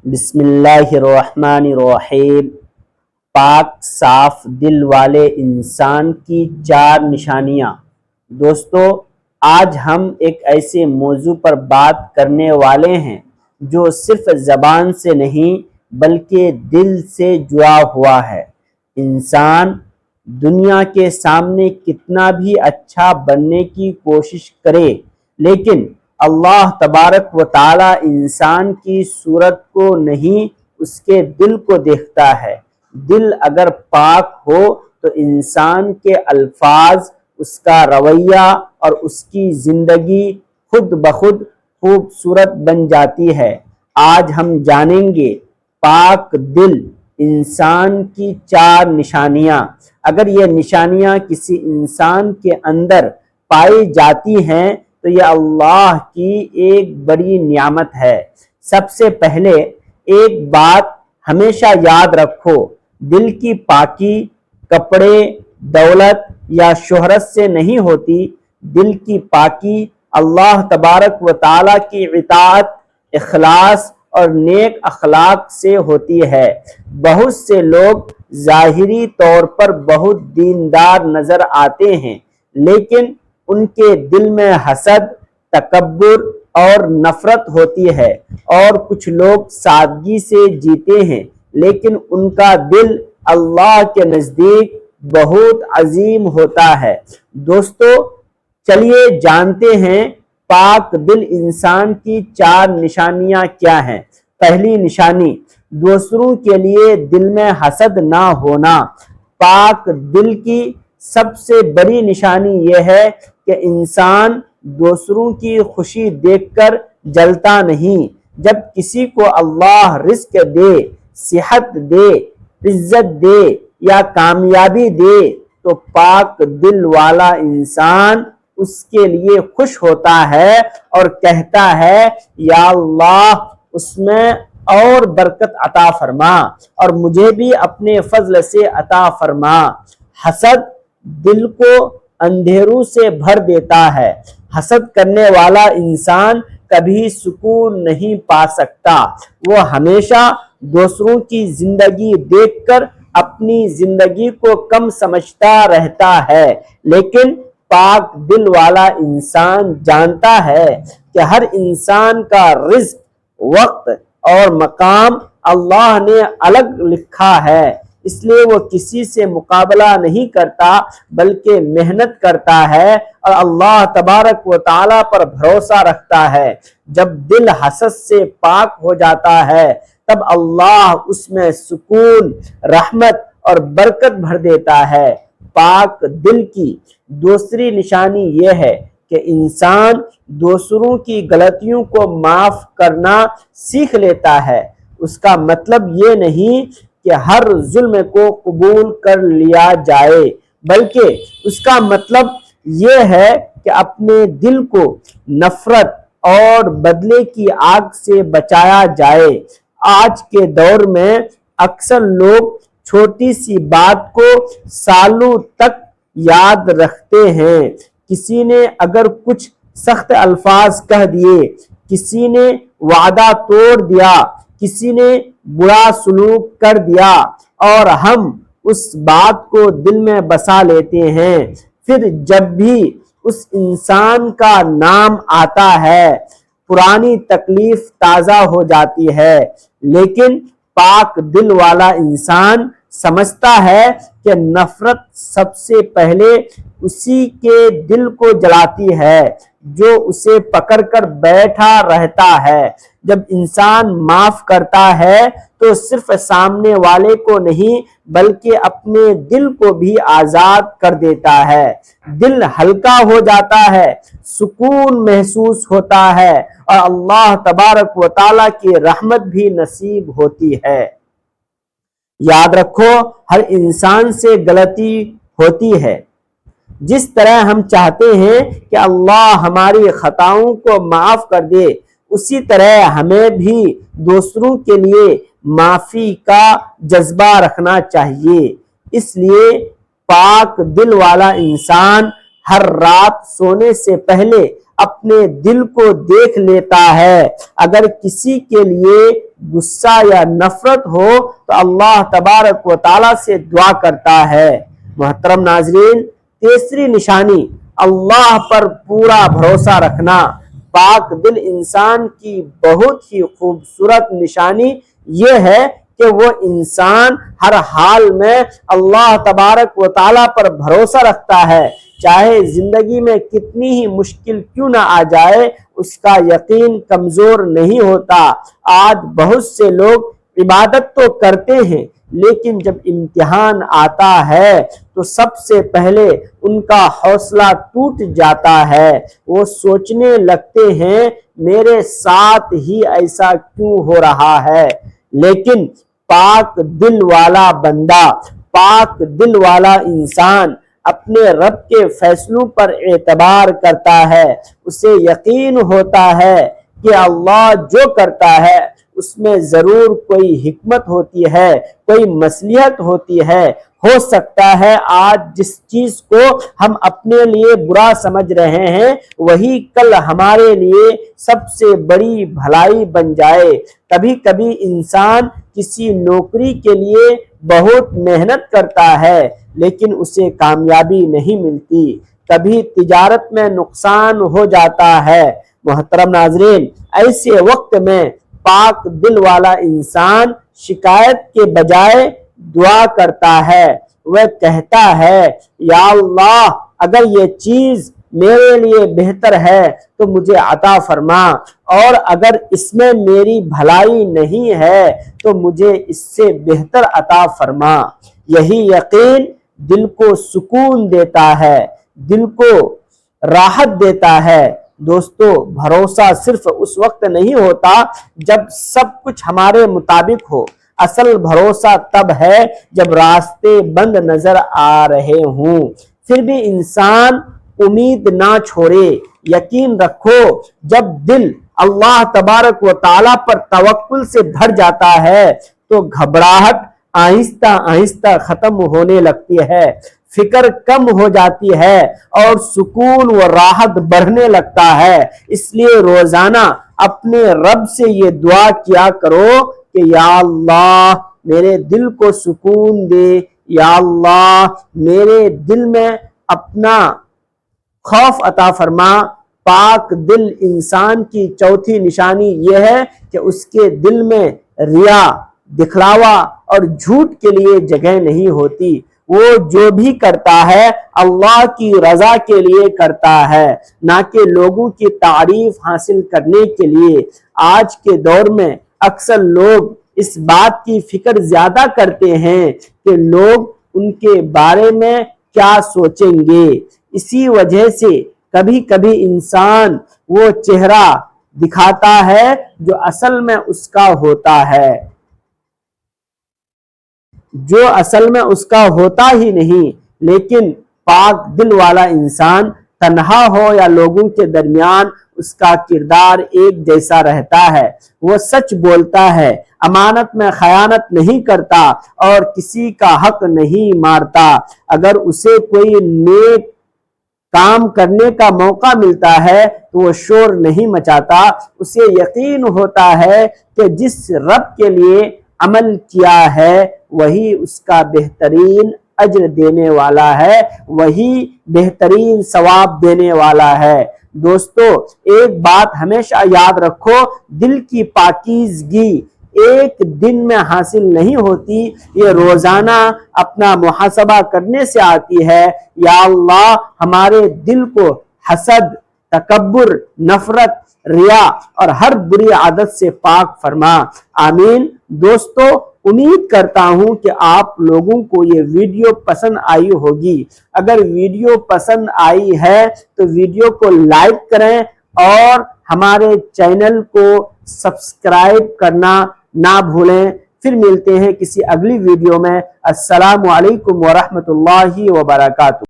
بسم اللہ الرحمن الرحیم۔ پاک صاف دل والے انسان کی 4 نشانیاں۔ دوستو، آج ہم ایک ایسے موضوع پر بات کرنے والے ہیں جو صرف زبان سے نہیں بلکہ دل سے جڑا ہوا ہے۔ انسان دنیا کے سامنے کتنا بھی اچھا بننے کی کوشش کرے، لیکن اللہ تبارک و تعالی انسان کی صورت کو نہیں، اس کے دل کو دیکھتا ہے۔ دل اگر پاک ہو تو انسان کے الفاظ، اس کا رویہ اور اس کی زندگی خود بخود خوبصورت بن جاتی ہے۔ آج ہم جانیں گے پاک دل انسان کی 4 نشانیاں۔ اگر یہ نشانیاں کسی انسان کے اندر پائی جاتی ہیں تو یہ اللہ کی ایک بڑی نعمت ہے۔ سب سے پہلے ایک بات ہمیشہ یاد رکھو، دل کی پاکی کپڑے، دولت یا شہرت سے نہیں ہوتی۔ دل کی پاکی اللہ تبارک و تعالیٰ کی اطاعت، اخلاص اور نیک اخلاق سے ہوتی ہے۔ بہت سے لوگ ظاہری طور پر بہت دیندار نظر آتے ہیں، لیکن ان کے دل میں حسد، تکبر اور نفرت ہوتی ہے۔ اور کچھ لوگ سادگی سے جیتے ہیں، لیکن ان کا دل اللہ کے نزدیک بہت عظیم ہوتا ہے۔ دوستو، چلیے جانتے ہیں پاک دل انسان کی 4 نشانیاں کیا ہیں۔ پہلی نشانی، دوسروں کے لیے دل میں حسد نہ ہونا۔ پاک دل کی سب سے بڑی نشانی یہ ہے کہ انسان دوسروں کی خوشی دیکھ کر جلتا نہیں۔ جب کسی کو اللہ رزق دے، صحت دے، عزت دے یا کامیابی دے تو پاک دل والا انسان اس کے لیے خوش ہوتا ہے اور کہتا ہے، یا اللہ اس میں اور برکت عطا فرما اور مجھے بھی اپنے فضل سے عطا فرما۔ حسد دل کو اندھیروں سے بھر دیتا ہے۔ حسد کرنے والا انسان کبھی سکون نہیں پا سکتا۔ وہ ہمیشہ دوسروں کی زندگی دیکھ کر اپنی زندگی کو کم سمجھتا رہتا ہے، لیکن پاک دل والا انسان جانتا ہے کہ ہر انسان کا رزق، وقت اور مقام اللہ نے الگ لکھا ہے۔ اس لیے وہ کسی سے مقابلہ نہیں کرتا بلکہ محنت کرتا ہے اور اللہ تبارک و تعالیٰ پر بھروسہ رکھتا ہے۔ جب دل حسد سے پاک ہو جاتا ہے تب اللہ اس میں سکون، رحمت اور برکت بھر دیتا ہے۔ پاک دل کی دوسری نشانی یہ ہے کہ انسان دوسروں کی غلطیوں کو معاف کرنا سیکھ لیتا ہے۔ اس کا مطلب یہ نہیں کہ ہر ظلم کو قبول کر لیا جائے، بلکہ اس کا مطلب یہ ہے کہ اپنے دل کو نفرت اور بدلے کی آگ سے بچایا جائے۔ آج کے دور میں اکثر لوگ چھوٹی سی بات کو سالوں تک یاد رکھتے ہیں۔ کسی نے اگر کچھ سخت الفاظ کہہ دیے، کسی نے وعدہ توڑ دیا، کسی نے برا سلوک کر دیا اور ہم اس بات کو دل میں بسا لیتے ہیں۔ پھر جب بھی اس انسان کا نام آتا ہے پرانی تکلیف تازہ ہو جاتی ہے، لیکن پاک دل والا انسان سمجھتا ہے کہ نفرت سب سے پہلے اسی کے دل کو جلاتی ہے جو اسے پکڑ کر بیٹھا رہتا ہے۔ جب انسان معاف کرتا ہے تو صرف سامنے والے کو نہیں بلکہ اپنے دل کو بھی آزاد کر دیتا ہے۔ دل ہلکا ہو جاتا ہے، سکون محسوس ہوتا ہے اور اللہ تبارک و تعالیٰ کی رحمت بھی نصیب ہوتی ہے۔ یاد رکھو، ہر انسان سے غلطی ہوتی ہے۔ جس طرح ہم چاہتے ہیں کہ اللہ ہماری خطاؤں کو معاف کر دے، اسی طرح ہمیں بھی دوسروں کے لیے معافی کا جذبہ رکھنا چاہیے۔ اس لیے پاک دل والا انسان ہر رات سونے سے پہلے اپنے دل کو دیکھ لیتا ہے۔ اگر کسی کے لیے गुस्सा या नफरत हो तो अल्लाह तबारक व ताला से दुआ करता है। मोहतरम नाजरीन, तीसरी निशानी अल्लाह पर पूरा भरोसा रखना। पाक दिल इंसान की बहुत ही खूबसूरत निशानी ये है कि वो इंसान हर हाल में अल्लाह तबारक व ताला पर भरोसा रखता है। चाहे जिंदगी में कितनी ही मुश्किल क्यों ना आ जाए, उसका यकीन कमजोर नहीं होता। आज बहुत से लोग इबादत तो करते हैं, लेकिन जब इम्तिहान आता है तो सबसे पहले उनका हौसला टूट जाता है। वो सोचने लगते हैं मेरे साथ ही ऐसा क्यों हो रहा है। लेकिन पाक दिल वाला बंदा, पाक दिल वाला इंसान अपने रब के फैसलों पर एतबार करता है। उसे यकीन होता है कि अल्लाह जो करता है उसमें जरूर कोई हिकमत होती है, कोई मसलिहत होती है। हो सकता है आज जिस चीज को हम अपने लिए बुरा समझ रहे हैं वही कल हमारे लिए सबसे बड़ी भलाई बन जाए। कभी कभी इंसान किसी नौकरी के लिए बहुत मेहनत करता है लेकिन उसे कामयाबी नहीं मिलती। कभी तिजारत में नुकसान हो जाता है। मोहतरम नाजरीन, ऐसे वक्त में पाक दिल वाला इंसान शिकायत के बजाय दुआ करता है। वह कहता है, या अल्लाह, अगर ये चीज मेरे लिए बेहतर है तो मुझे अता फरमा, और अगर इसमें मेरी भलाई नहीं है तो मुझे इससे बेहतर अता फरमा। यही यकीन दिल को सुकून देता है, दिल को राहत देता है। दोस्तों, भरोसा सिर्फ उस वक्त नहीं होता जब सब कुछ हमारे मुताबिक हो। असल भरोसा तब है जब रास्ते बंद नजर आ रहे हों, फिर भी इंसान उम्मीद ना छोड़े। यकीन रखो, जब दिल अल्लाह तबारक व ताला पर तवक्कुल से भर जाता है तो घबराहट आहिस्ता आहिस्ता खत्म होने लगती है, फिक्र कम हो जाती है और सुकून व राहत बढ़ने लगता है। इसलिए रोजाना अपने रब से ये दुआ किया करो कि या अल्लाह, मेरे दिल को सुकून दे, या अल्लाह, मेरे दिल में अपना खौफ अता फरमा। पाक दिल इंसान की चौथी निशानी यह है कि उसके दिल में रिया, दिखलावा और झूठ के लिए जगह नहीं होती। वो जो भी करता है अल्लाह की रजा के लिए करता है, ना कि लोगों की तारीफ हासिल करने के लिए। आज के दौर में अक्सर लोग इस बात की फिक्र ज्यादा करते हैं कि लोग उनके बारे में क्या सोचेंगे। इसी वजह से कभी कभी इंसान वो चेहरा दिखाता है जो असल में उसका होता है, जो असल में उसका होता ही नहीं। लेकिन पाक दिल वाला इंसान तन्हा हो या लोगों के दरमियान उसका किरदार एक जैसा रहता है। वो सच बोलता है, अमानत में खयानत नहीं करता और किसी का हक नहीं मारता। अगर उसे कोई नेक काम करने का मौका मिलता है तो वो शोर नहीं मचाता। उसे यकीन होता है कि जिस रब के लिए अमल किया है वही उसका बेहतरीन अज्र देने वाला है, वही बेहतरीन सवाब देने वाला है। दोस्तों, एक बात हमेशा याद रखो, दिल की पाकीज़गी एक दिन में हासिल नहीं होती, ये रोजाना अपना मुहासबा करने से आती है। या अल्लाह, हमारे दिल को हसद, तकब्बुर, नफरत, रिया और हर बुरी आदत से पाक फरमा। आमीन। दोस्तों, उम्मीद करता हूं कि आप लोगों को ये वीडियो पसंद आई होगी। अगर वीडियो पसंद आई है तो वीडियो को लाइक करें और हमारे चैनल को सब्सक्राइब करना ना भूलें। फिर मिलते हैं किसी अगली वीडियो में। अस्सलामु अलैकुम व रहमतुल्लाहि व बरकातुहू।